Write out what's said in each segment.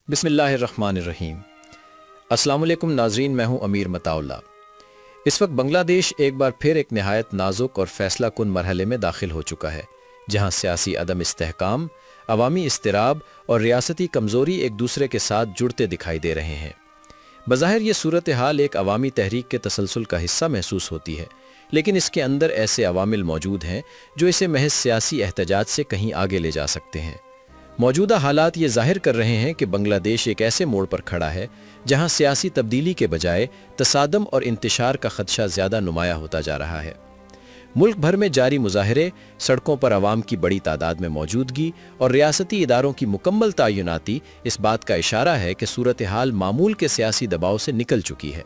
بسم اللہ الرحمن الرحیم۔ السلام علیکم ناظرین، میں ہوں امیر مطاع اللہ۔ اس وقت بنگلہ دیش ایک بار پھر ایک نہایت نازک اور فیصلہ کن مرحلے میں داخل ہو چکا ہے، جہاں سیاسی عدم استحکام، عوامی اضطراب اور ریاستی کمزوری ایک دوسرے کے ساتھ جڑتے دکھائی دے رہے ہیں۔ بظاہر یہ صورتحال ایک عوامی تحریک کے تسلسل کا حصہ محسوس ہوتی ہے، لیکن اس کے اندر ایسے عوامل موجود ہیں جو اسے محض سیاسی احتجاج سے کہیں آگے لے جا سکتے ہیں۔ موجودہ حالات یہ ظاہر کر رہے ہیں کہ بنگلہ دیش ایک ایسے موڑ پر کھڑا ہے جہاں سیاسی تبدیلی کے بجائے تصادم اور انتشار کا خدشہ زیادہ نمایاں ہوتا جا رہا ہے۔ ملک بھر میں جاری مظاہرے، سڑکوں پر عوام کی بڑی تعداد میں موجودگی اور ریاستی اداروں کی مکمل تعیناتی اس بات کا اشارہ ہے کہ صورتحال معمول کے سیاسی دباؤ سے نکل چکی ہے۔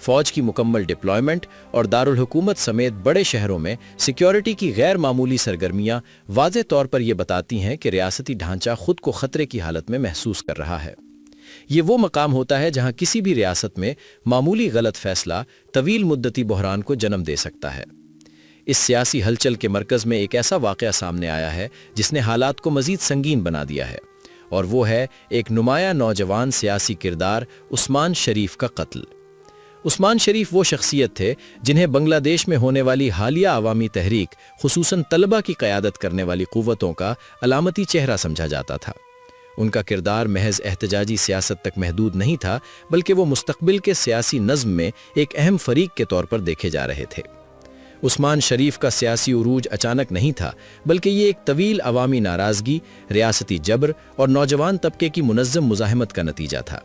فوج کی مکمل ڈپلائمنٹ اور دارالحکومت سمیت بڑے شہروں میں سیکیورٹی کی غیر معمولی سرگرمیاں واضح طور پر یہ بتاتی ہیں کہ ریاستی ڈھانچہ خود کو خطرے کی حالت میں محسوس کر رہا ہے۔ یہ وہ مقام ہوتا ہے جہاں کسی بھی ریاست میں معمولی غلط فیصلہ طویل مدتی بحران کو جنم دے سکتا ہے۔ اس سیاسی ہلچل کے مرکز میں ایک ایسا واقعہ سامنے آیا ہے جس نے حالات کو مزید سنگین بنا دیا ہے، اور وہ ہے ایک نمایاں نوجوان سیاسی کردار عثمان شریف کا قتل۔ عثمان شریف وہ شخصیت تھے جنہیں بنگلہ دیش میں ہونے والی حالیہ عوامی تحریک، خصوصاً طلبہ کی قیادت کرنے والی قوتوں کا علامتی چہرہ سمجھا جاتا تھا۔ ان کا کردار محض احتجاجی سیاست تک محدود نہیں تھا، بلکہ وہ مستقبل کے سیاسی نظم میں ایک اہم فریق کے طور پر دیکھے جا رہے تھے۔ عثمان شریف کا سیاسی عروج اچانک نہیں تھا، بلکہ یہ ایک طویل عوامی ناراضگی، ریاستی جبر اور نوجوان طبقے کی منظم مزاحمت کا نتیجہ تھا۔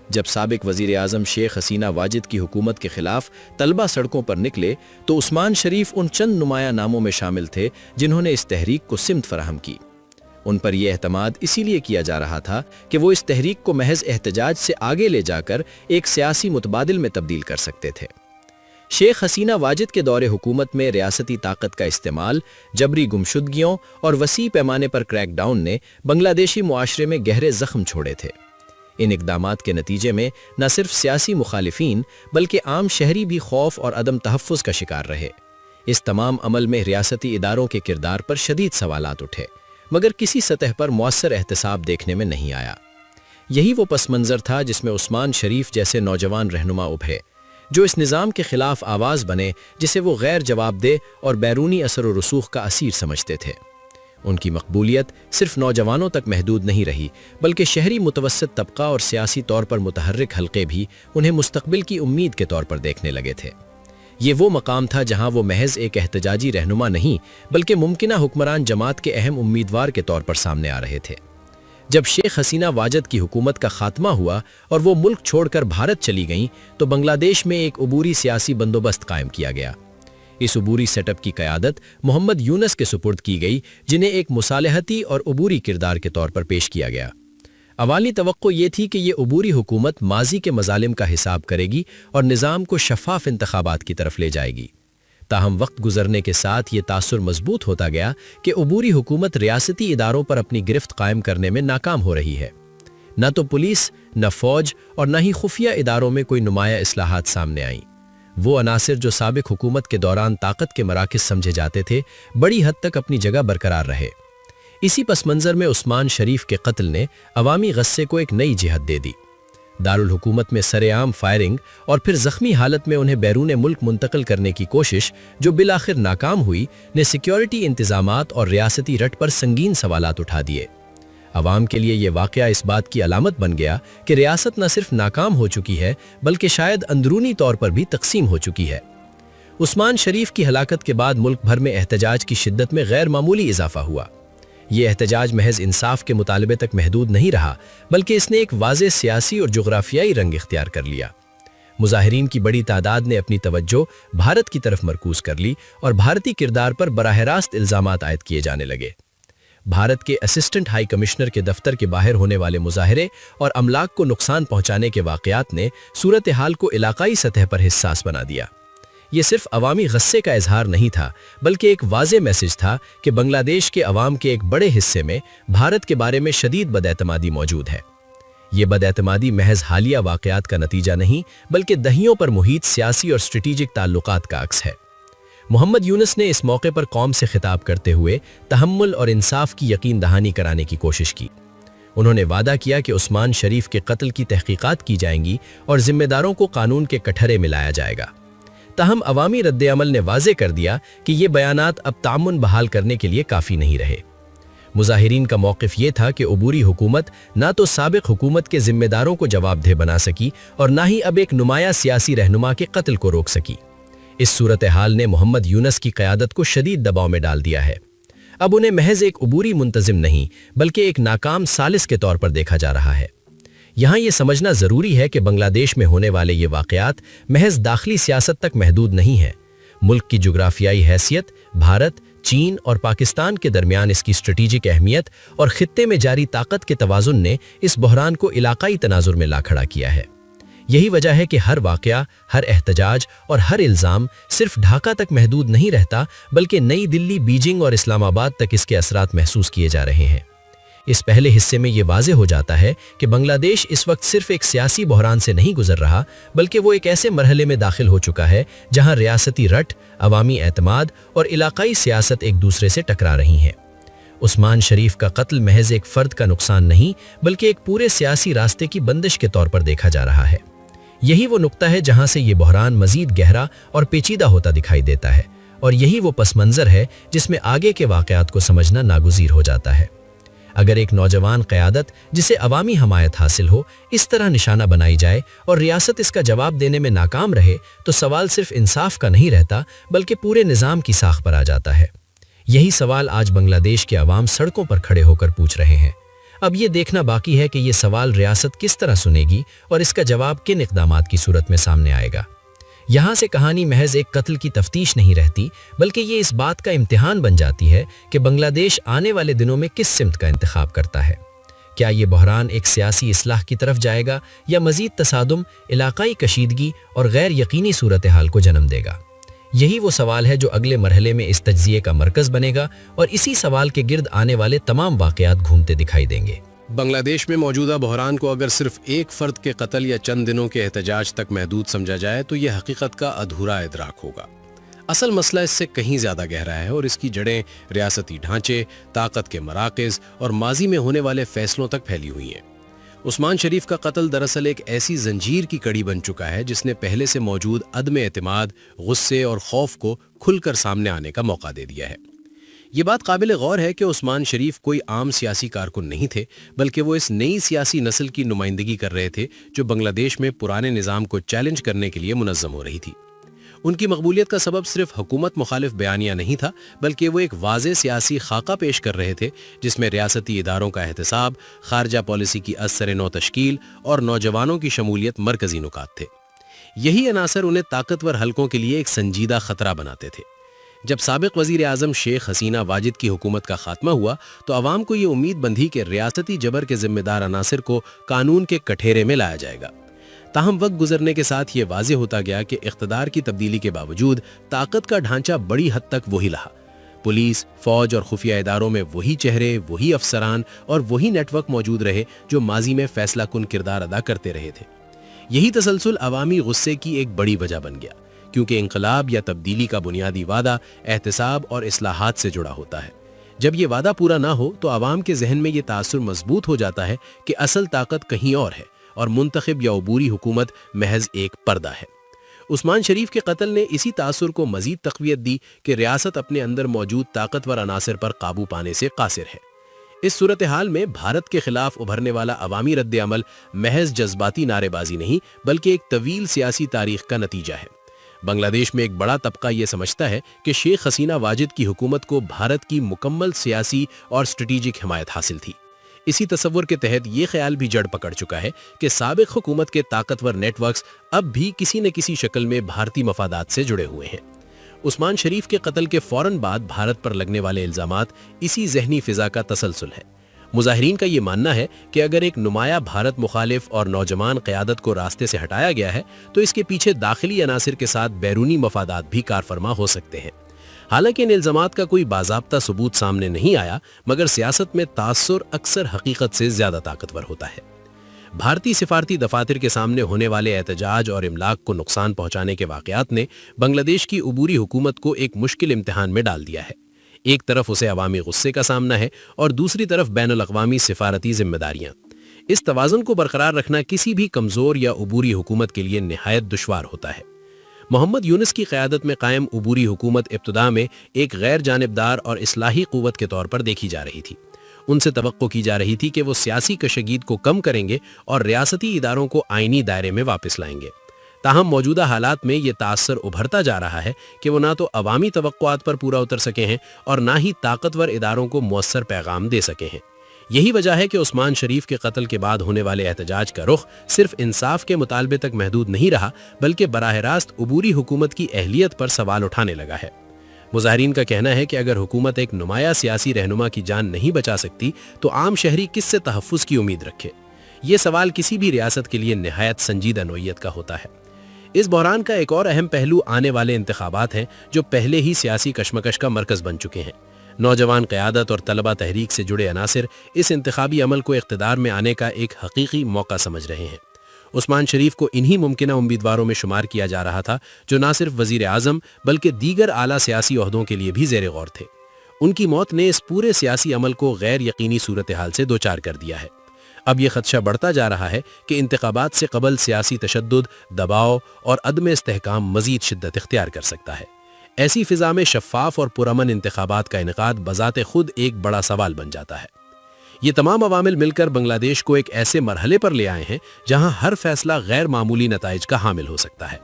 جب سابق وزیر اعظم شیخ حسینہ واجد کی حکومت کے خلاف طلبہ سڑکوں پر نکلے تو عثمان شریف ان چند نمایاں ناموں میں شامل تھے جنہوں نے اس تحریک کو سمت فراہم کی۔ ان پر یہ اعتماد اسی لیے کیا جا رہا تھا کہ وہ اس تحریک کو محض احتجاج سے آگے لے جا کر ایک سیاسی متبادل میں تبدیل کر سکتے تھے۔ شیخ حسینہ واجد کے دور حکومت میں ریاستی طاقت کا استعمال، جبری گمشدگیوں اور وسیع پیمانے پر کریک ڈاؤن نے بنگلہ دیشی معاشرے میں گہرے زخم چھوڑے تھے۔ ان اقدامات کے نتیجے میں نہ صرف سیاسی مخالفین بلکہ عام شہری بھی خوف اور عدم تحفظ کا شکار رہے۔ اس تمام عمل میں ریاستی اداروں کے کردار پر شدید سوالات اٹھے، مگر کسی سطح پر مؤثر احتساب دیکھنے میں نہیں آیا۔ یہی وہ پس منظر تھا جس میں عثمان شریف جیسے نوجوان رہنما ابھرے، جو اس نظام کے خلاف آواز بنے جسے وہ غیر جواب دہ اور بیرونی اثر و رسوخ کا اسیر سمجھتے تھے۔ ان کی مقبولیت صرف نوجوانوں تک محدود نہیں رہی، بلکہ شہری متوسط طبقہ اور سیاسی طور پر متحرک حلقے بھی انہیں مستقبل کی امید کے طور پر دیکھنے لگے تھے۔ یہ وہ مقام تھا جہاں وہ محض ایک احتجاجی رہنما نہیں بلکہ ممکنہ حکمران جماعت کے اہم امیدوار کے طور پر سامنے آ رہے تھے۔ جب شیخ حسینہ واجد کی حکومت کا خاتمہ ہوا اور وہ ملک چھوڑ کر بھارت چلی گئیں تو بنگلہ دیش میں ایک عبوری سیاسی بندوبست قائم کیا گیا۔ اس عبوری سیٹ اپ کی قیادت محمد یونس کے سپرد کی گئی، جنہیں ایک مصالحتی اور عبوری کردار کے طور پر پیش کیا گیا۔ اولی توقع یہ تھی کہ یہ عبوری حکومت ماضی کے مظالم کا حساب کرے گی اور نظام کو شفاف انتخابات کی طرف لے جائے گی۔ تاہم وقت گزرنے کے ساتھ یہ تاثر مضبوط ہوتا گیا کہ عبوری حکومت ریاستی اداروں پر اپنی گرفت قائم کرنے میں ناکام ہو رہی ہے۔ نہ تو پولیس، نہ فوج اور نہ ہی خفیہ اداروں میں کوئی نمایاں اصلاحات سامنے آئیں۔ وہ عناصر جو سابق حکومت کے دوران طاقت کے مراکز سمجھے جاتے تھے، بڑی حد تک اپنی جگہ برقرار رہے۔ اسی پس منظر میں عثمان شریف کے قتل نے عوامی غصے کو ایک نئی جہت دے دی۔ دارالحکومت میں سر عام فائرنگ اور پھر زخمی حالت میں انہیں بیرون ملک منتقل کرنے کی کوشش، جو بالآخر ناکام ہوئی، نے سیکیورٹی انتظامات اور ریاستی رٹ پر سنگین سوالات اٹھا دیے۔ عوام کے لیے یہ واقعہ اس بات کی علامت بن گیا کہ ریاست نہ صرف ناکام ہو چکی ہے بلکہ شاید اندرونی طور پر بھی تقسیم ہو چکی ہے۔ عثمان شریف کی ہلاکت کے بعد ملک بھر میں احتجاج کی شدت میں غیر معمولی اضافہ ہوا۔ یہ احتجاج محض انصاف کے مطالبے تک محدود نہیں رہا، بلکہ اس نے ایک واضح سیاسی اور جغرافیائی رنگ اختیار کر لیا۔ مظاہرین کی بڑی تعداد نے اپنی توجہ بھارت کی طرف مرکوز کر لی اور بھارتی کردار پر براہ راست الزامات عائد کیے جانے لگے۔ بھارت کے اسسٹنٹ ہائی کمشنر کے دفتر کے باہر ہونے والے مظاہرے اور املاک کو نقصان پہنچانے کے واقعات نے صورتحال کو علاقائی سطح پر حساس بنا دیا۔ یہ صرف عوامی غصے کا اظہار نہیں تھا، بلکہ ایک واضح میسج تھا کہ بنگلہ دیش کے عوام کے ایک بڑے حصے میں بھارت کے بارے میں شدید بداعتمادی موجود ہے۔ یہ بداعتمادی محض حالیہ واقعات کا نتیجہ نہیں بلکہ دہیوں پر محیط سیاسی اور اسٹریٹجک تعلقات کا عکس ہے۔ محمد یونس نے اس موقع پر قوم سے خطاب کرتے ہوئے تحمل اور انصاف کی یقین دہانی کرانے کی کوشش کی۔ انہوں نے وعدہ کیا کہ عثمان شریف کے قتل کی تحقیقات کی جائیں گی اور ذمہ داروں کو قانون کے کٹہرے میں لایا جائے گا۔ تاہم عوامی رد عمل نے واضح کر دیا کہ یہ بیانات اب تعاون بحال کرنے کے لیے کافی نہیں رہے۔ مظاہرین کا موقف یہ تھا کہ عبوری حکومت نہ تو سابق حکومت کے ذمہ داروں کو جواب دہ بنا سکی اور نہ ہی اب ایک نمایاں سیاسی رہنما کے قتل کو روک سکی۔ اس صورتحال نے محمد یونس کی قیادت کو شدید دباؤ میں ڈال دیا ہے۔ اب انہیں محض ایک عبوری منتظم نہیں بلکہ ایک ناکام ثالث کے طور پر دیکھا جا رہا ہے۔ یہاں یہ سمجھنا ضروری ہے کہ بنگلہ دیش میں ہونے والے یہ واقعات محض داخلی سیاست تک محدود نہیں ہیں۔ ملک کی جغرافیائی حیثیت، بھارت، چین اور پاکستان کے درمیان اس کی اسٹریٹجک اہمیت اور خطے میں جاری طاقت کے توازن نے اس بحران کو علاقائی تناظر میں لا کھڑا کیا ہے۔ یہی وجہ ہے کہ ہر واقعہ، ہر احتجاج اور ہر الزام صرف ڈھاکہ تک محدود نہیں رہتا بلکہ نئی دلی، بیجنگ اور اسلام آباد تک اس کے اثرات محسوس کیے جا رہے ہیں۔ اس پہلے حصے میں یہ واضح ہو جاتا ہے کہ بنگلہ دیش اس وقت صرف ایک سیاسی بحران سے نہیں گزر رہا بلکہ وہ ایک ایسے مرحلے میں داخل ہو چکا ہے جہاں ریاستی رٹ، عوامی اعتماد اور علاقائی سیاست ایک دوسرے سے ٹکرا رہی ہیں۔ عثمان شریف کا قتل محض ایک فرد کا نقصان نہیں بلکہ ایک پورے سیاسی راستے کی بندش کے طور پر دیکھا جا رہا ہے۔ یہی وہ نقطہ ہے جہاں سے یہ بحران مزید گہرا اور پیچیدہ ہوتا دکھائی دیتا ہے، اور یہی وہ پس منظر ہے جس میں آگے کے واقعات کو سمجھنا ناگزیر ہو جاتا ہے۔ اگر ایک نوجوان قیادت جسے عوامی حمایت حاصل ہو اس طرح نشانہ بنائی جائے اور ریاست اس کا جواب دینے میں ناکام رہے تو سوال صرف انصاف کا نہیں رہتا بلکہ پورے نظام کی ساخ پر آ جاتا ہے۔ یہی سوال آج بنگلہ دیش کے عوام سڑکوں پر کھڑے ہو کر پوچھ رہے ہیں۔ اب یہ دیکھنا باقی ہے کہ یہ سوال ریاست کس طرح سنے گی اور اس کا جواب کن اقدامات کی صورت میں سامنے آئے گا۔ یہاں سے کہانی محض ایک قتل کی تفتیش نہیں رہتی بلکہ یہ اس بات کا امتحان بن جاتی ہے کہ بنگلہ دیش آنے والے دنوں میں کس سمت کا انتخاب کرتا ہے۔ کیا یہ بحران ایک سیاسی اصلاح کی طرف جائے گا یا مزید تصادم، علاقائی کشیدگی اور غیر یقینی صورتحال کو جنم دے گا؟ یہی وہ سوال ہے جو اگلے مرحلے میں اس تجزیے کا مرکز بنے گا اور اسی سوال کے گرد آنے والے تمام واقعات گھومتے دکھائی دیں گے۔ بنگلہ دیش میں موجودہ بحران کو اگر صرف ایک فرد کے قتل یا چند دنوں کے احتجاج تک محدود سمجھا جائے تو یہ حقیقت کا ادھورا ادراک ہوگا۔ اصل مسئلہ اس سے کہیں زیادہ گہرا ہے اور اس کی جڑیں ریاستی ڈھانچے، طاقت کے مراکز اور ماضی میں ہونے والے فیصلوں تک پھیلی ہوئی ہیں۔ عثمان شریف کا قتل دراصل ایک ایسی زنجیر کی کڑی بن چکا ہے جس نے پہلے سے موجود عدم اعتماد، غصے اور خوف کو کھل کر سامنے آنے کا موقع دے دیا ہے۔ یہ بات قابل غور ہے کہ عثمان شریف کوئی عام سیاسی کارکن نہیں تھے بلکہ وہ اس نئی سیاسی نسل کی نمائندگی کر رہے تھے جو بنگلہ دیش میں پرانے نظام کو چیلنج کرنے کے لیے منظم ہو رہی تھی۔ ان کی مقبولیت کا سبب صرف حکومت مخالف بیانیہ نہیں تھا بلکہ وہ ایک واضح سیاسی خاکہ پیش کر رہے تھے جس میں ریاستی اداروں کا احتساب، خارجہ پالیسی کی از سر نو تشکیل اور نوجوانوں کی شمولیت مرکزی نکات تھے۔ یہی عناصر انہیں طاقتور حلقوں کے لیے ایک سنجیدہ خطرہ بناتے تھے۔ جب سابق وزیر اعظم شیخ حسینہ واجد کی حکومت کا خاتمہ ہوا تو عوام کو یہ امید بندھی کہ ریاستی جبر کے ذمہ دار عناصر کو قانون کے کٹہرے میں لایا جائے گا۔ تاہم وقت گزرنے کے ساتھ یہ واضح ہوتا گیا کہ اقتدار کی تبدیلی کے باوجود طاقت کا ڈھانچہ بڑی حد تک وہی رہا۔ پولیس، فوج اور خفیہ اداروں میں وہی چہرے، وہی افسران اور وہی نیٹ ورک موجود رہے جو ماضی میں فیصلہ کن کردار ادا کرتے رہے تھے۔ یہی تسلسل عوامی غصے کی ایک بڑی وجہ بن گیا، کیونکہ انقلاب یا تبدیلی کا بنیادی وعدہ احتساب اور اصلاحات سے جڑا ہوتا ہے۔ جب یہ وعدہ پورا نہ ہو تو عوام کے ذہن میں یہ تاثر مضبوط ہو جاتا ہے کہ اصل طاقت کہیں اور ہے اور منتخب یا عبوری حکومت محض ایک پردہ ہے۔ عثمان شریف کے قتل نے اسی تاثر کو مزید تقویت دی کہ ریاست اپنے اندر موجود طاقتور عناصر پر قابو پانے سے قاصر ہے۔ اس صورتحال میں بھارت کے خلاف ابھرنے والا عوامی رد عمل محض جذباتی نعرے بازی نہیں بلکہ ایک طویل سیاسی تاریخ کا نتیجہ ہے۔ بنگلہ دیش میں ایک بڑا طبقہ یہ سمجھتا ہے کہ شیخ حسینہ واجد کی حکومت کو بھارت کی مکمل سیاسی اور اسٹریٹجک حمایت حاصل تھی۔ اسی تصور کے تحت یہ خیال بھی جڑ پکڑ چکا ہے کہ سابق حکومت کے طاقتور نیٹ ورکس اب بھی کسی نہ کسی شکل میں بھارتی مفادات سے جڑے ہوئے ہیں۔ عثمان شریف کے قتل کے فوراً بعد بھارت پر لگنے والے الزامات اسی ذہنی فضا کا تسلسل ہے۔ مظاہرین کا یہ ماننا ہے کہ اگر ایک نمایاں بھارت مخالف اور نوجوان قیادت کو راستے سے ہٹایا گیا ہے تو اس کے پیچھے داخلی عناصر کے ساتھ بیرونی مفادات بھی کارفرما ہو سکتے ہیں۔ حالانکہ ان الزامات کا کوئی باضابطہ ثبوت سامنے نہیں آیا، مگر سیاست میں تاثر اکثر حقیقت سے زیادہ طاقتور ہوتا ہے۔ بھارتی سفارتی دفاتر کے سامنے ہونے والے احتجاج اور املاک کو نقصان پہنچانے کے واقعات نے بنگلہ دیش کی عبوری حکومت کو ایک مشکل امتحان میں ڈال دیا ہے۔ ایک طرف اسے عوامی غصے کا سامنا ہے اور دوسری طرف بین الاقوامی سفارتی ذمہ داریاں۔ اس توازن کو برقرار رکھنا کسی بھی کمزور یا عبوری حکومت کے لیے نہایت دشوار ہوتا ہے۔ محمد یونس کی قیادت میں قائم عبوری حکومت ابتدا میں ایک غیر جانبدار اور اصلاحی قوت کے طور پر دیکھی جا رہی تھی۔ ان سے توقع کی جا رہی تھی کہ وہ سیاسی کشیدگی کو کم کریں گے اور ریاستی اداروں کو آئینی دائرے میں واپس لائیں گے۔ تاہم موجودہ حالات میں یہ تاثر ابھرتا جا رہا ہے کہ وہ نہ تو عوامی توقعات پر پورا اتر سکے ہیں اور نہ ہی طاقتور اداروں کو مؤثر پیغام دے سکے ہیں۔ یہی وجہ ہے کہ عثمان شریف کے قتل کے بعد ہونے والے احتجاج کا رخ صرف انصاف کے مطالبے تک محدود نہیں رہا، بلکہ براہ راست عبوری حکومت کی اہلیت پر سوال اٹھانے لگا ہے۔ مظاہرین کا کہنا ہے کہ اگر حکومت ایک نمایاں سیاسی رہنما کی جان نہیں بچا سکتی تو عام شہری کس سے تحفظ کی امید رکھے؟ یہ سوال کسی بھی ریاست کے لیے نہایت سنجیدہ نوعیت کا ہوتا ہے۔ اس بحران کا ایک اور اہم پہلو آنے والے انتخابات ہیں، جو پہلے ہی سیاسی کشمکش کا مرکز بن چکے ہیں۔ نوجوان قیادت اور طلبہ تحریک سے جڑے عناصر اس انتخابی عمل کو اقتدار میں آنے کا ایک حقیقی موقع سمجھ رہے ہیں۔ عثمان شریف کو انہی ممکنہ امیدواروں میں شمار کیا جا رہا تھا جو نہ صرف وزیر اعظم بلکہ دیگر اعلیٰ سیاسی عہدوں کے لیے بھی زیر غور تھے۔ ان کی موت نے اس پورے سیاسی عمل کو غیر یقینی صورتحال سے دوچار کر دیا ہے۔ اب یہ خدشہ بڑھتا جا رہا ہے کہ انتخابات سے قبل سیاسی تشدد، دباؤ اور عدم استحکام مزید شدت اختیار کر سکتا ہے۔ ایسی فضا میں شفاف اور پرامن انتخابات کا انعقاد بذات خود ایک بڑا سوال بن جاتا ہے۔ یہ تمام عوامل مل کر بنگلہ دیش کو ایک ایسے مرحلے پر لے آئے ہیں جہاں ہر فیصلہ غیر معمولی نتائج کا حامل ہو سکتا ہے۔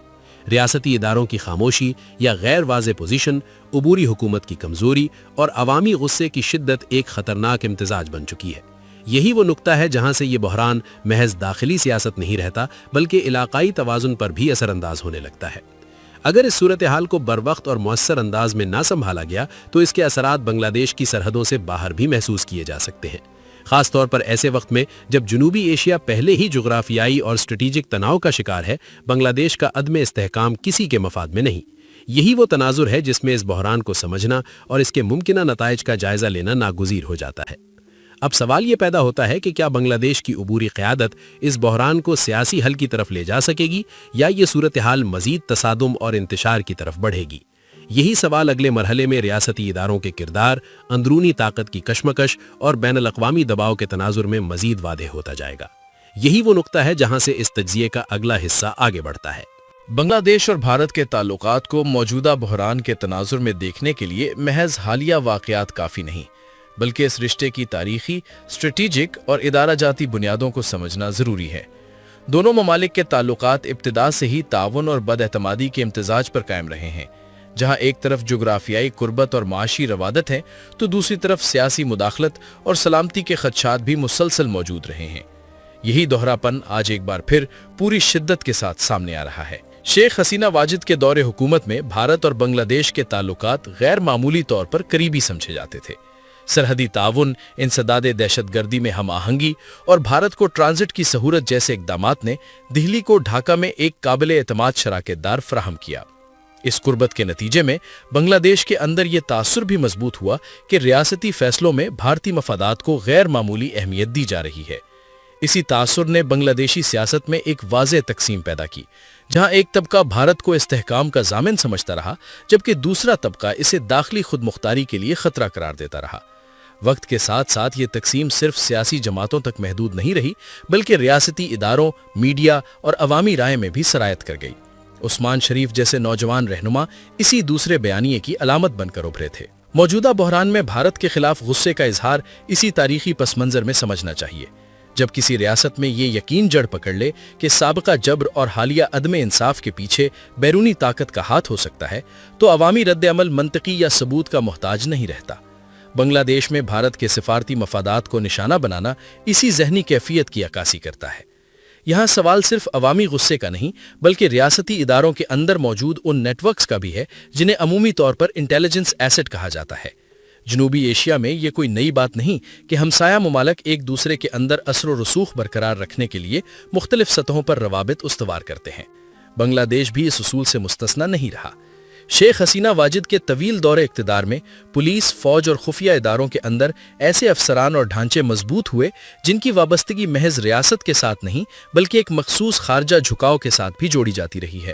ریاستی اداروں کی خاموشی یا غیر واضح پوزیشن، عبوری حکومت کی کمزوری اور عوامی غصے کی شدت ایک خطرناک امتزاج بن چکی ہے۔ یہی وہ نقطہ ہے جہاں سے یہ بحران محض داخلی سیاست نہیں رہتا بلکہ علاقائی توازن پر بھی اثر انداز ہونے لگتا ہے۔ اگر اس صورتحال کو بروقت اور مؤثر انداز میں نہ سنبھالا گیا تو اس کے اثرات بنگلہ دیش کی سرحدوں سے باہر بھی محسوس کیے جا سکتے ہیں، خاص طور پر ایسے وقت میں جب جنوبی ایشیا پہلے ہی جغرافیائی اور اسٹریٹجک تناؤ کا شکار ہے۔ بنگلہ دیش کا عدم استحکام کسی کے مفاد میں نہیں۔ یہی وہ تناظر ہے جس میں اس بحران کو سمجھنا اور اس کے ممکنہ نتائج کا جائزہ لینا ناگزیر ہو جاتا ہے۔ اب سوال یہ پیدا ہوتا ہے کہ کیا بنگلہ دیش کی عبوری قیادت اس بحران کو سیاسی حل کی طرف لے جا سکے گی یا یہ صورتحال مزید تصادم اور انتشار کی طرف بڑھے گی؟ یہی سوال اگلے مرحلے میں ریاستی اداروں کے کردار، اندرونی طاقت کی کشمکش اور بین الاقوامی دباؤ کے تناظر میں مزید واضح ہوتا جائے گا۔ یہی وہ نقطہ ہے جہاں سے اس تجزیے کا اگلا حصہ آگے بڑھتا ہے۔ بنگلہ دیش اور بھارت کے تعلقات کو موجودہ بحران کے تناظر میں دیکھنے کے لیے محض حالیہ واقعات کافی نہیں، بلکہ اس رشتے کی تاریخی، اسٹریٹجک اور ادارہ جاتی بنیادوں کو سمجھنا ضروری ہے۔ دونوں ممالک کے تعلقات ابتدا سے ہی تعاون اور بد اعتمادی کے امتزاج پر قائم رہے ہیں، جہاں ایک طرف جغرافیائی قربت اور معاشی روادت ہے تو دوسری طرف سیاسی مداخلت اور سلامتی کے خدشات بھی مسلسل موجود رہے ہیں۔ یہی دوہراپن آج ایک بار پھر پوری شدت کے ساتھ سامنے آ رہا ہے۔ شیخ حسینہ واجد کے دور حکومت میں بھارت اور بنگلہ دیش کے تعلقات غیر معمولی طور پر قریبی سمجھے جاتے تھے۔ سرحدی تعاون، انسداد دہشت گردی میں ہم آہنگی اور بھارت کو ٹرانزٹ کی سہولت جیسے اقدامات نے دہلی کو ڈھاکہ میں ایک قابل اعتماد شراکت دار فراہم کیا۔ اس قربت کے نتیجے میں بنگلہ دیش کے اندر یہ تاثر بھی مضبوط ہوا کہ ریاستی فیصلوں میں بھارتی مفادات کو غیر معمولی اہمیت دی جا رہی ہے۔ اسی تاثر نے بنگلہ دیشی سیاست میں ایک واضح تقسیم پیدا کی، جہاں ایک طبقہ بھارت کو استحکام کا ضامن سمجھتا رہا جبکہ دوسرا طبقہ اسے داخلی خود مختاری کے لیے خطرہ قرار دیتا رہا۔ وقت کے ساتھ ساتھ یہ تقسیم صرف سیاسی جماعتوں تک محدود نہیں رہی بلکہ ریاستی اداروں، میڈیا اور عوامی رائے میں بھی سرایت کر گئی۔ عثمان شریف جیسے نوجوان رہنما اسی دوسرے بیانیے کی علامت بن کر ابھرے تھے۔ موجودہ بحران میں بھارت کے خلاف غصے کا اظہار اسی تاریخی پس منظر میں سمجھنا چاہیے۔ جب کسی ریاست میں یہ یقین جڑ پکڑ لے کہ سابقہ جبر اور حالیہ عدم انصاف کے پیچھے بیرونی طاقت کا ہاتھ ہو سکتا ہے تو عوامی رد عمل منطقی یا ثبوت کا محتاج نہیں رہتا۔ بنگلہ دیش میں بھارت کے سفارتی مفادات کو نشانہ بنانا اسی ذہنی کیفیت کی عکاسی کرتا ہے۔ یہاں سوال صرف عوامی غصے کا نہیں بلکہ ریاستی اداروں کے اندر موجود ان نیٹ ورکس کا بھی ہے جنہیں عمومی طور پر انٹیلیجنس ایسٹ کہا جاتا ہے۔ جنوبی ایشیا میں یہ کوئی نئی بات نہیں کہ ہمسایہ ممالک ایک دوسرے کے اندر اثر و رسوخ برقرار رکھنے کے لیے مختلف سطحوں پر روابط استوار کرتے ہیں۔ بنگلہ دیش بھی اس اصول سے مستثنی نہیں رہا۔ شیخ حسینہ واجد کے طویل دور اقتدار میں پولیس، فوج اور خفیہ اداروں کے اندر ایسے افسران اور ڈھانچے مضبوط ہوئے جن کی وابستگی محض ریاست کے ساتھ نہیں بلکہ ایک مخصوص خارجہ جھکاؤ کے ساتھ بھی جوڑی جاتی رہی ہے۔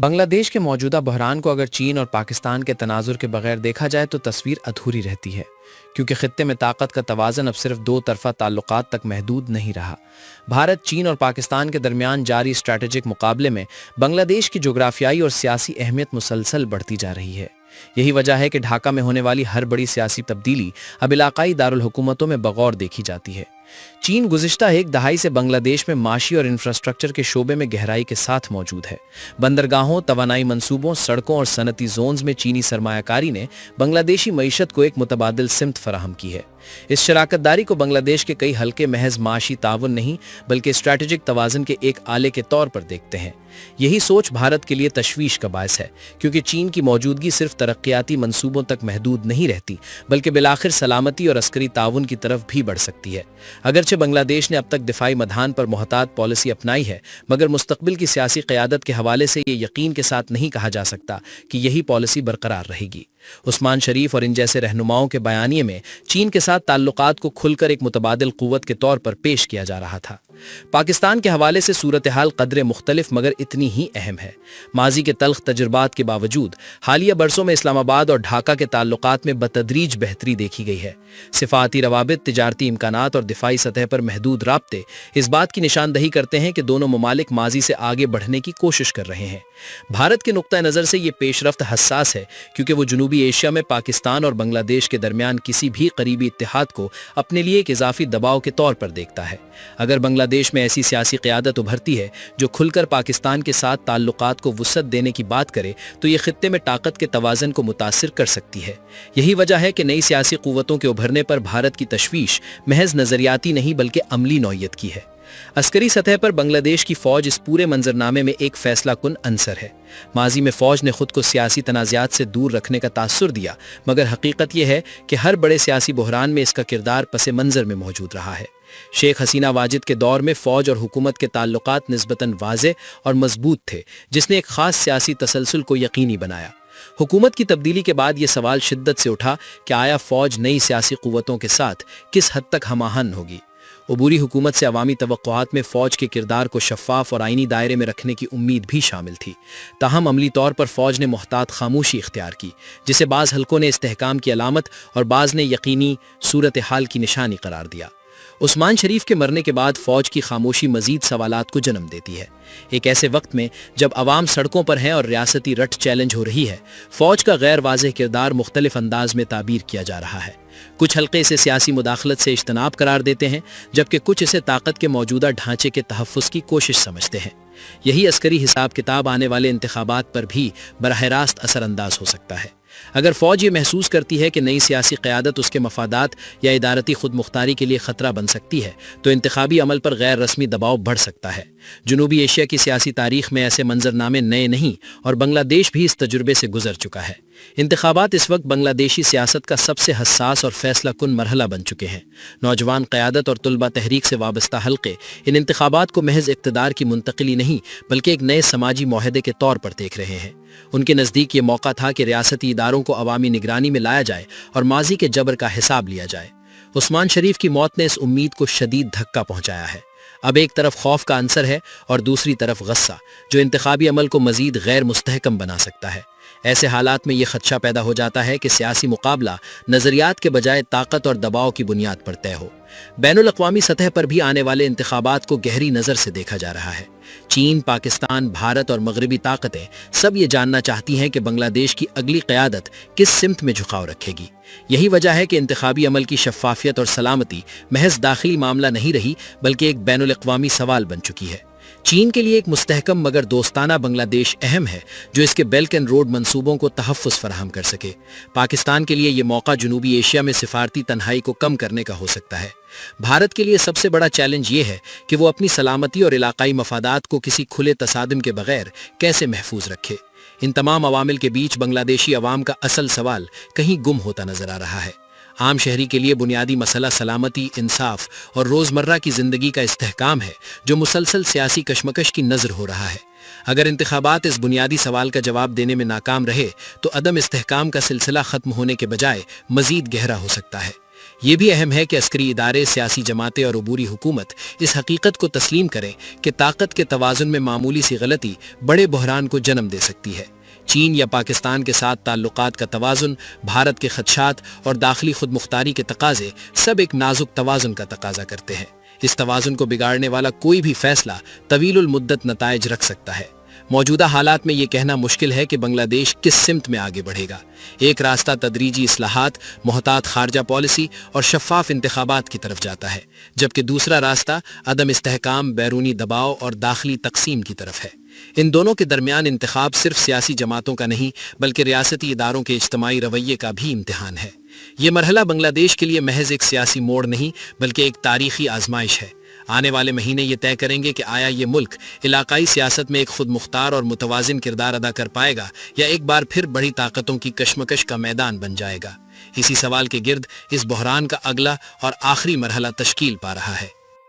بنگلہ دیش کے موجودہ بحران کو اگر چین اور پاکستان کے تناظر کے بغیر دیکھا جائے تو تصویر ادھوری رہتی ہے، کیونکہ خطے میں طاقت کا توازن اب صرف دو طرفہ تعلقات تک محدود نہیں رہا۔ بھارت، چین اور پاکستان کے درمیان جاری اسٹریٹجک مقابلے میں بنگلہ دیش کی جغرافیائی اور سیاسی اہمیت مسلسل بڑھتی جا رہی ہے۔ یہی وجہ ہے کہ ڈھاکہ میں ہونے والی ہر بڑی سیاسی تبدیلی اب علاقائی دارالحکومتوں میں بغور دیکھی جاتی ہے۔ چین گزشتہ ایک دہائی سے بنگلہ دیش میں معاشی اور انفراسٹرکچر کے شعبے میں گہرائی کے ساتھ موجود ہے۔ بندرگاہوں، توانائی منصوبوں، سڑکوں اور صنعتی زونز میں چینی سرمایہ کاری نے بنگلہ دیشی معیشت کو ایک متبادل سمت فراہم کی ہے۔ اس شراکت داری کو بنگلہ دیش کے کئی حلقے محض معاشی تعاون نہیں بلکہ اسٹریٹجک توازن کے ایک آلے کے طور پر دیکھتے ہیں۔ یہی سوچ بھارت کے لیے تشویش کا باعث ہے، کیونکہ چین کی موجودگی صرف ترقیاتی منصوبوں تک محدود نہیں رہتی بلکہ بالآخر سلامتی اور عسکری تعاون کی طرف بھی بڑھ سکتی ہے۔ اگرچہ بنگلہ دیش نے اب تک دفاعی مدان پر محتاط پالیسی اپنائی ہے، مگر مستقبل کی سیاسی قیادت کے حوالے سے یہ یقین کے ساتھ نہیں کہا جا سکتا کہ یہی پالیسی برقرار رہے گی۔ عثمان شریف اور ان جیسے رہنماؤں کے بیانیے میں چین کے ساتھ تعلقات کو کھل کر ایک متبادل قوت کے طور پر پیش کیا جا رہا تھا۔ پاکستان کے حوالے سے صورتحال قدرے مختلف مگر اتنی ہی اہم ہے۔ ماضی کے تلخ تجربات کے باوجود حالیہ برسوں میں اسلام آباد اور ڈھاکہ کے تعلقات میں بتدریج بہتری دیکھی گئی ہے۔ سفارتی روابط، تجارتی امکانات اور دفاعی سطح پر محدود رابطے اس بات کی نشاندہی کرتے ہیں کہ دونوں ممالک ماضی سے آگے بڑھنے کی کوشش کر رہے ہیں۔ بھارت کے نقطہ نظر سے یہ پیش رفت حساس ہے، کیونکہ وہ جنوبی ایشیا میں پاکستان اور بنگلہ دیش کے درمیان کسی بھی قریبی اتحاد کو اپنے لیے ایک اضافی دباؤ کے طور پر دیکھتا ہے۔ اگر بنگلہ دیش میں ایسی سیاسی قیادت ابھرتی ہے جو کھل کر پاکستان کے ساتھ تعلقات کو وسعت دینے کی بات کرے تو یہ خطے میں طاقت کے توازن کو متاثر کر سکتی ہے۔ یہی وجہ ہے کہ نئی سیاسی قوتوں کے ابھرنے پر بھارت کی تشویش محض نظریاتی نہیں بلکہ عملی نوعیت کی ہے۔ عسکری سطح پر بنگلہ دیش کی فوج اس پورے منظرنامے میں ایک فیصلہ کن عنصر ہے۔ ماضی میں فوج نے خود کو سیاسی تنازعات سے دور رکھنے کا تاثر دیا، مگر حقیقت یہ ہے کہ ہر بڑے سیاسی بحران میں اس کا کردار پس منظر میں موجود رہا ہے۔ شیخ حسینہ واجد کے دور میں فوج اور حکومت کے تعلقات نسبتاً واضح اور مضبوط تھے، جس نے ایک خاص سیاسی تسلسل کو یقینی بنایا۔ حکومت کی تبدیلی کے بعد یہ سوال شدت سے اٹھا کہ آیا فوج نئی سیاسی قوتوں کے ساتھ کس حد تک ہم آہنگ ہوگی؟ عبوری حکومت سے عوامی توقعات میں فوج کے کردار کو شفاف اور آئینی دائرے میں رکھنے کی امید بھی شامل تھی، تاہم عملی طور پر فوج نے محتاط خاموشی اختیار کی، جسے بعض حلقوں نے استحکام کی علامت اور بعض نے یقینی صورتحال کی نشانی قرار دیا۔ عثمان شریف کے مرنے کے بعد فوج کی خاموشی مزید سوالات کو جنم دیتی ہے۔ ایک ایسے وقت میں جب عوام سڑکوں پر ہیں اور ریاستی رٹ چیلنج ہو رہی ہے، فوج کا غیر واضح کردار مختلف انداز میں تعبیر کیا جا رہا ہے۔ کچھ حلقے اسے سیاسی مداخلت سے اجتناب قرار دیتے ہیں، جبکہ کچھ اسے طاقت کے موجودہ ڈھانچے کے تحفظ کی کوشش سمجھتے ہیں۔ یہی عسکری حساب کتاب آنے والے انتخابات پر بھی براہ راست اثر انداز ہو سکتا ہے۔ اگر فوج یہ محسوس کرتی ہے کہ نئی سیاسی قیادت اس کے مفادات یا ادارتی خود مختاری کے لیے خطرہ بن سکتی ہے تو انتخابی عمل پر غیر رسمی دباؤ بڑھ سکتا ہے۔ جنوبی ایشیا کی سیاسی تاریخ میں ایسے منظرنامے نئے نہیں اور بنگلہ دیش بھی اس تجربے سے گزر چکا ہے۔ انتخابات اس وقت بنگلہ دیشی سیاست کا سب سے حساس اور فیصلہ کن مرحلہ بن چکے ہیں۔ نوجوان قیادت اور طلبہ تحریک سے وابستہ حلقے ان انتخابات کو محض اقتدار کی منتقلی نہیں بلکہ ایک نئے سماجی معاہدے کے طور پر دیکھ رہے ہیں۔ ان کے نزدیک یہ موقع تھا کہ ریاستی اداروں کو عوامی نگرانی میں لایا جائے اور ماضی کے جبر کا حساب لیا جائے۔ عثمان شریف کی موت نے اس امید کو شدید دھکا پہنچایا ہے۔ اب ایک طرف خوف کا عنصر ہے اور دوسری طرف غصہ، جو انتخابی عمل کو مزید غیر مستحکم بنا سکتا ہے۔ ایسے حالات میں یہ خدشہ پیدا ہو جاتا ہے کہ سیاسی مقابلہ نظریات کے بجائے طاقت اور دباؤ کی بنیاد پر طے ہو۔ بین الاقوامی سطح پر بھی آنے والے انتخابات کو گہری نظر سے دیکھا جا رہا ہے۔ چین، پاکستان، بھارت اور مغربی طاقتیں سب یہ جاننا چاہتی ہیں کہ بنگلہ دیش کی اگلی قیادت کس سمت میں جھکاؤ رکھے گی۔ یہی وجہ ہے کہ انتخابی عمل کی شفافیت اور سلامتی محض داخلی معاملہ نہیں رہی بلکہ ایک بین الاقوامی سوال بن چکی ہے۔ چین کے لیے ایک مستحکم مگر دوستانہ بنگلہ دیش اہم ہے، جو اس کے بیلٹ اینڈ روڈ منصوبوں کو تحفظ فراہم کر سکے۔ پاکستان کے لیے یہ موقع جنوبی ایشیا میں سفارتی تنہائی کو کم کرنے کا ہو سکتا ہے۔ بھارت کے لیے سب سے بڑا چیلنج یہ ہے کہ وہ اپنی سلامتی اور علاقائی مفادات کو کسی کھلے تصادم کے بغیر کیسے محفوظ رکھے۔ ان تمام عوامل کے بیچ بنگلہ دیشی عوام کا اصل سوال کہیں گم ہوتا نظر آ رہا ہے۔ عام شہری کے لیے بنیادی مسئلہ سلامتی، انصاف اور روزمرہ کی زندگی کا استحکام ہے، جو مسلسل سیاسی کشمکش کی نظر ہو رہا ہے۔ اگر انتخابات اس بنیادی سوال کا جواب دینے میں ناکام رہے تو عدم استحکام کا سلسلہ ختم ہونے کے بجائے مزید گہرا ہو سکتا ہے۔ یہ بھی اہم ہے کہ عسکری ادارے، سیاسی جماعتیں اور عبوری حکومت اس حقیقت کو تسلیم کریں کہ طاقت کے توازن میں معمولی سی غلطی بڑے بحران کو جنم دے سکتی ہے۔ چین یا پاکستان کے ساتھ تعلقات کا توازن، بھارت کے خدشات اور داخلی خود مختاری کے تقاضے سب ایک نازک توازن کا تقاضا کرتے ہیں۔ اس توازن کو بگاڑنے والا کوئی بھی فیصلہ طویل المدت نتائج رکھ سکتا ہے۔ موجودہ حالات میں یہ کہنا مشکل ہے کہ بنگلہ دیش کس سمت میں آگے بڑھے گا۔ ایک راستہ تدریجی اصلاحات، محتاط خارجہ پالیسی اور شفاف انتخابات کی طرف جاتا ہے، جبکہ دوسرا راستہ عدم استحکام، بیرونی دباؤ اور داخلی تقسیم کی طرف ہے۔ ان دونوں کے درمیان انتخاب صرف سیاسی جماعتوں کا نہیں بلکہ ریاستی اداروں کے اجتماعی رویے کا بھی امتحان ہے۔ یہ مرحلہ بنگلہ دیش کے لیے محض ایک سیاسی موڑ نہیں بلکہ ایک تاریخی آزمائش ہے۔ آنے والے مہینے یہ طے کریں گے کہ آیا یہ ملک علاقائی سیاست میں ایک خود مختار اور متوازن کردار ادا کر پائے گا یا ایک بار پھر بڑی طاقتوں کی کشمکش کا میدان بن جائے گا۔ اسی سوال کے گرد اس بحران کا اگلا اور آخری مرحلہ تشکیل پا رہا ہے۔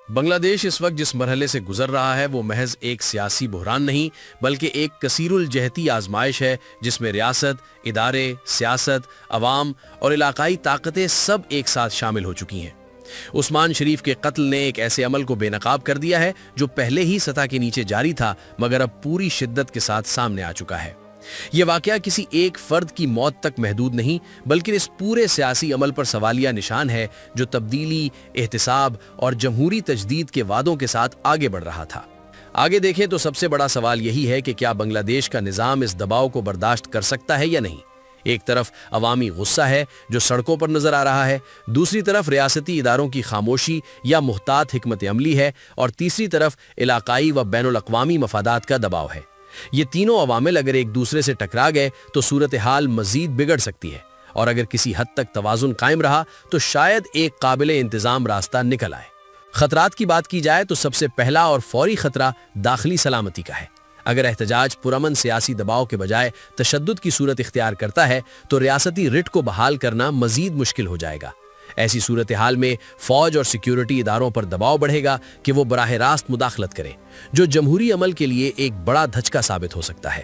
بنگلہ دیش اس وقت جس مرحلے سے گزر رہا ہے وہ محض ایک سیاسی بحران نہیں بلکہ ایک کثیر الجہتی آزمائش ہے، جس میں ریاست، ادارے، سیاست، عوام اور علاقائی طاقتیں سب ایک ساتھ شامل ہو چکی ہیں۔ عثمان شریف کے قتل نے ایک ایسے عمل کو بے نقاب کر دیا ہے جو پہلے ہی سطح کے نیچے جاری تھا مگر اب پوری شدت کے ساتھ سامنے آ چکا ہے۔ یہ واقعہ کسی ایک فرد کی موت تک محدود نہیں بلکہ اس پورے سیاسی عمل پر سوالیہ نشان ہے جو تبدیلی، احتساب اور جمہوری تجدید کے وعدوں کے ساتھ آگے بڑھ رہا تھا۔ آگے دیکھیں تو سب سے بڑا سوال یہی ہے کہ کیا بنگلہ دیش کا نظام اس دباؤ کو برداشت کر سکتا ہے یا نہیں۔ ایک طرف عوامی غصہ ہے جو سڑکوں پر نظر آ رہا ہے، دوسری طرف ریاستی اداروں کی خاموشی یا محتاط حکمت عملی ہے اور تیسری طرف علاقائی و بین الاقوامی مفادات کا دباؤ ہے۔ یہ تینوں عوامل اگر ایک دوسرے سے ٹکرا گئے تو صورتحال مزید بگڑ سکتی ہے، اور اگر کسی حد تک توازن قائم رہا تو شاید ایک قابل انتظام راستہ نکل آئے۔ خطرات کی بات کی جائے تو سب سے پہلا اور فوری خطرہ داخلی سلامتی کا ہے۔ اگر احتجاج پرامن سیاسی دباؤ کے بجائے تشدد کی صورت اختیار کرتا ہے تو ریاستی رٹ کو بحال کرنا مزید مشکل ہو جائے گا۔ ایسی صورتحال میں فوج اور سیکیورٹی اداروں پر دباؤ بڑھے گا کہ وہ براہ راست مداخلت کریں، جو جمہوری عمل کے لیے ایک بڑا دھچکا ثابت ہو سکتا ہے۔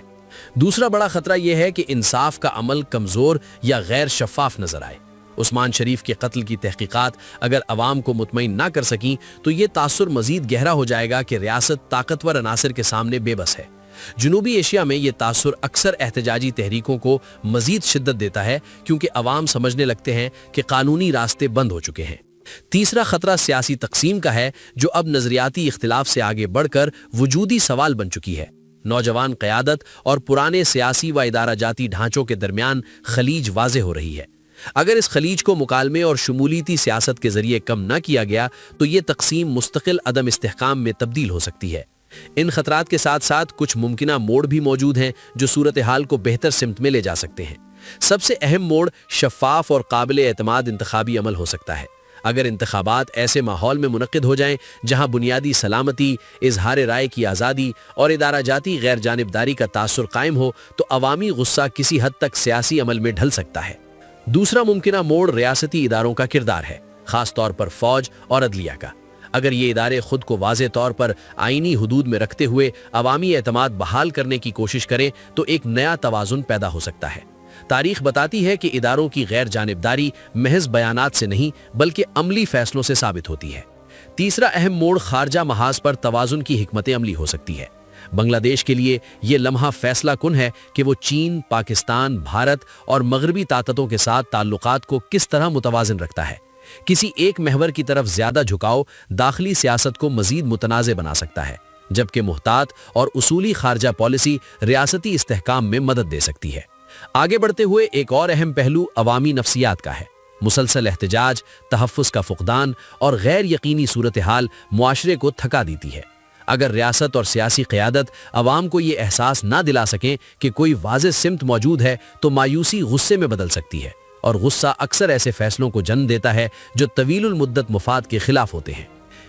دوسرا بڑا خطرہ یہ ہے کہ انصاف کا عمل کمزور یا غیر شفاف نظر آئے۔ عثمان شریف کے قتل کی تحقیقات اگر عوام کو مطمئن نہ کر سکیں تو یہ تاثر مزید گہرا ہو جائے گا کہ ریاست طاقتور عناصر کے سامنے بے بس ہے۔ جنوبی ایشیا میں یہ تاثر اکثر احتجاجی تحریکوں کو مزید شدت دیتا ہے کیونکہ عوام سمجھنے لگتے ہیں کہ قانونی راستے بند ہو چکے ہیں۔ تیسرا خطرہ سیاسی تقسیم کا ہے جو اب نظریاتی اختلاف سے آگے بڑھ کر وجودی سوال بن چکی ہے۔ نوجوان قیادت اور پرانے سیاسی و ادارہ جاتی ڈھانچوں کے درمیان خلیج واضح ہو رہی ہے۔ اگر اس خلیج کو مکالمے اور شمولیتی سیاست کے ذریعے کم نہ کیا گیا تو یہ تقسیم مستقل عدم استحکام میں تبدیل ہو سکتی ہے۔ ان خطرات کے ساتھ ساتھ کچھ ممکنہ موڑ بھی موجود ہیں جو صورتحال کو بہتر سمت میں لے جا سکتے ہیں۔ سب سے اہم موڑ شفاف اور قابل اعتماد انتخابی عمل ہو سکتا ہے۔ اگر انتخابات ایسے ماحول میں منعقد ہو جائیں جہاں بنیادی سلامتی، اظہار رائے کی آزادی اور ادارہ جاتی غیر جانبداری کا تاثر قائم ہو تو عوامی غصہ کسی حد تک سیاسی عمل میں ڈھل سکتا ہے۔ دوسرا ممکنہ موڑ ریاستی اداروں کا کردار ہے، خاص طور پر فوج اور عدلیہ کا۔ اگر یہ ادارے خود کو واضح طور پر آئینی حدود میں رکھتے ہوئے عوامی اعتماد بحال کرنے کی کوشش کریں تو ایک نیا توازن پیدا ہو سکتا ہے۔ تاریخ بتاتی ہے کہ اداروں کی غیر جانبداری محض بیانات سے نہیں بلکہ عملی فیصلوں سے ثابت ہوتی ہے۔ تیسرا اہم موڑ خارجہ محاذ پر توازن کی حکمت عملی ہو سکتی ہے۔ بنگلہ دیش کے لیے یہ لمحہ فیصلہ کن ہے کہ وہ چین، پاکستان، بھارت اور مغربی طاقتوں کے ساتھ تعلقات کو کس طرح متوازن رکھتا ہے۔ کسی ایک محور کی طرف زیادہ جھکاؤ داخلی سیاست کو مزید متنازع بنا سکتا ہے، جبکہ محتاط اور اصولی خارجہ پالیسی ریاستی استحکام میں مدد دے سکتی ہے۔ آگے بڑھتے ہوئے ایک اور اہم پہلو عوامی نفسیات کا ہے۔ مسلسل احتجاج، تحفظ کا فقدان اور غیر یقینی صورتحال معاشرے کو تھکا دیتی ہے۔ اگر ریاست اور سیاسی قیادت عوام کو یہ احساس نہ دلا سکیں کہ کوئی واضح سمت موجود ہے تو مایوسی غصے میں بدل سکتی ہے، اور غصہ اکثر ایسے فیصلوں کو جنم دیتا ہے جو طویل المدت مفاد کے خلاف ہوتے ہیں۔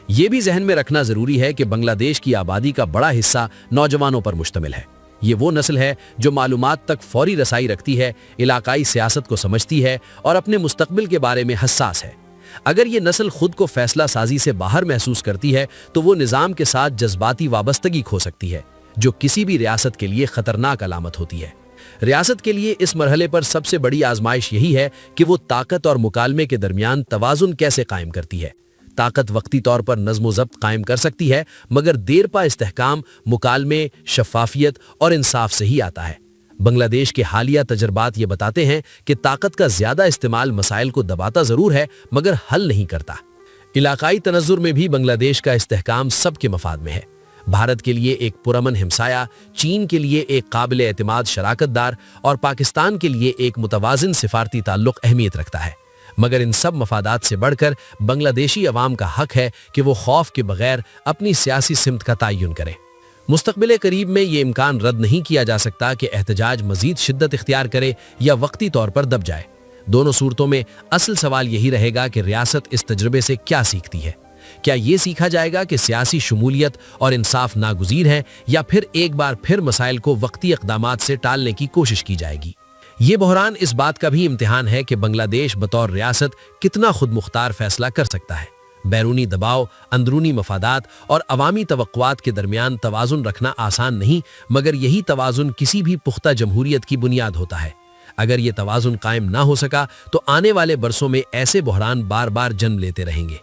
یہ بھی ذہن میں رکھنا ضروری ہے کہ بنگلہ دیش کی آبادی کا بڑا حصہ نوجوانوں پر مشتمل ہے۔ یہ وہ نسل ہے جو معلومات تک فوری رسائی رکھتی ہے، علاقائی سیاست کو سمجھتی ہے اور اپنے مستقبل کے بارے میں حساس ہے۔ اگر یہ نسل خود کو فیصلہ سازی سے باہر محسوس کرتی ہے تو وہ نظام کے ساتھ جذباتی وابستگی کھو سکتی ہے، جو کسی بھی ریاست کے لیے خطرناک علامت ہوتی ہے۔ ریاست کے لیے اس مرحلے پر سب سے بڑی آزمائش یہی ہے کہ وہ طاقت اور مکالمے کے درمیان توازن کیسے قائم کرتی ہے۔ طاقت وقتی طور پر نظم و ضبط قائم کر سکتی ہے، مگر دیر پا استحکام مکالمے، شفافیت اور انصاف سے ہی آتا ہے۔ بنگلہ دیش کے حالیہ تجربات یہ بتاتے ہیں کہ طاقت کا زیادہ استعمال مسائل کو دباتا ضرور ہے مگر حل نہیں کرتا۔ علاقائی تناظر میں بھی بنگلہ دیش کا استحکام سب کے مفاد میں ہے۔ بھارت کے لیے ایک پرامن ہمسایہ، چین کے لیے ایک قابل اعتماد شراکت دار اور پاکستان کے لیے ایک متوازن سفارتی تعلق اہمیت رکھتا ہے، مگر ان سب مفادات سے بڑھ کر بنگلہ دیشی عوام کا حق ہے کہ وہ خوف کے بغیر اپنی سیاسی سمت کا تعین کریں۔ مستقبل قریب میں یہ امکان رد نہیں کیا جا سکتا کہ احتجاج مزید شدت اختیار کرے یا وقتی طور پر دب جائے۔ دونوں صورتوں میں اصل سوال یہی رہے گا کہ ریاست اس تجربے سے کیا سیکھتی ہے۔ کیا یہ سیکھا جائے گا کہ سیاسی شمولیت اور انصاف ناگزیر ہے، یا پھر ایک بار پھر مسائل کو وقتی اقدامات سے ٹالنے کی کوشش کی جائے گی؟ یہ بحران اس بات کا بھی امتحان ہے کہ بنگلہ دیش بطور ریاست کتنا خود مختار فیصلہ کر سکتا ہے۔ بیرونی دباؤ، اندرونی مفادات اور عوامی توقعات کے درمیان توازن رکھنا آسان نہیں، مگر یہی توازن کسی بھی پختہ جمہوریت کی بنیاد ہوتا ہے۔ اگر یہ توازن قائم نہ ہو سکا تو آنے والے برسوں میں ایسے بحران بار بار جنم لیتے رہیں گے۔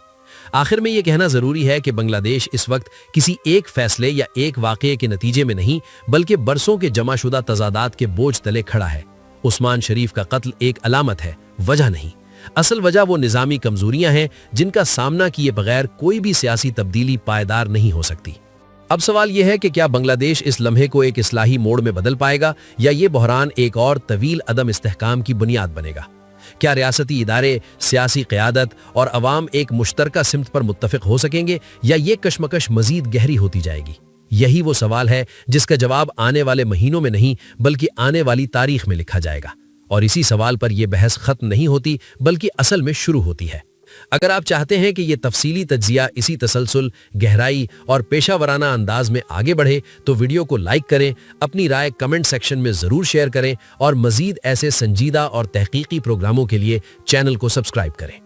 آخر میں یہ کہنا ضروری ہے کہ بنگلہ دیش اس وقت کسی ایک فیصلے یا ایک واقعے کے نتیجے میں نہیں، بلکہ برسوں کے جمع شدہ تضادات کے بوجھ تلے کھڑا ہے۔ عثمان شریف کا قتل ایک علامت ہے، وجہ نہیں۔ اصل وجہ وہ نظامی کمزوریاں ہیں جن کا سامنا کیے بغیر کوئی بھی سیاسی تبدیلی پائیدار نہیں ہو سکتی۔ اب سوال یہ ہے کہ کیا بنگلہ دیش اس لمحے کو ایک اصلاحی موڑ میں بدل پائے گا، یا یہ بحران ایک اور طویل عدم استحکام کی بنیاد بنے گا؟ کیا ریاستی ادارے، سیاسی قیادت اور عوام ایک مشترکہ سمت پر متفق ہو سکیں گے، یا یہ کشمکش مزید گہری ہوتی جائے گی؟ یہی وہ سوال ہے جس کا جواب آنے والے مہینوں میں نہیں بلکہ آنے والی تاریخ میں لکھا جائے گا، اور اسی سوال پر یہ بحث ختم نہیں ہوتی بلکہ اصل میں شروع ہوتی ہے۔ اگر آپ چاہتے ہیں کہ یہ تفصیلی تجزیہ اسی تسلسل، گہرائی اور پیشہ ورانہ انداز میں آگے بڑھے تو ویڈیو کو لائک کریں، اپنی رائے کمنٹ سیکشن میں ضرور شیئر کریں، اور مزید ایسے سنجیدہ اور تحقیقی پروگراموں کے لیے چینل کو سبسکرائب کریں۔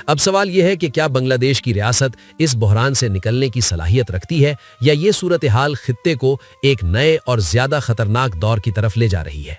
اب سوال یہ ہے کہ کیا بنگلہ دیش کی ریاست اس بحران سے نکلنے کی صلاحیت رکھتی ہے، یا یہ صورتحال خطے کو ایک نئے اور زیادہ خطرناک دور کی طرف لے جا رہی ہے؟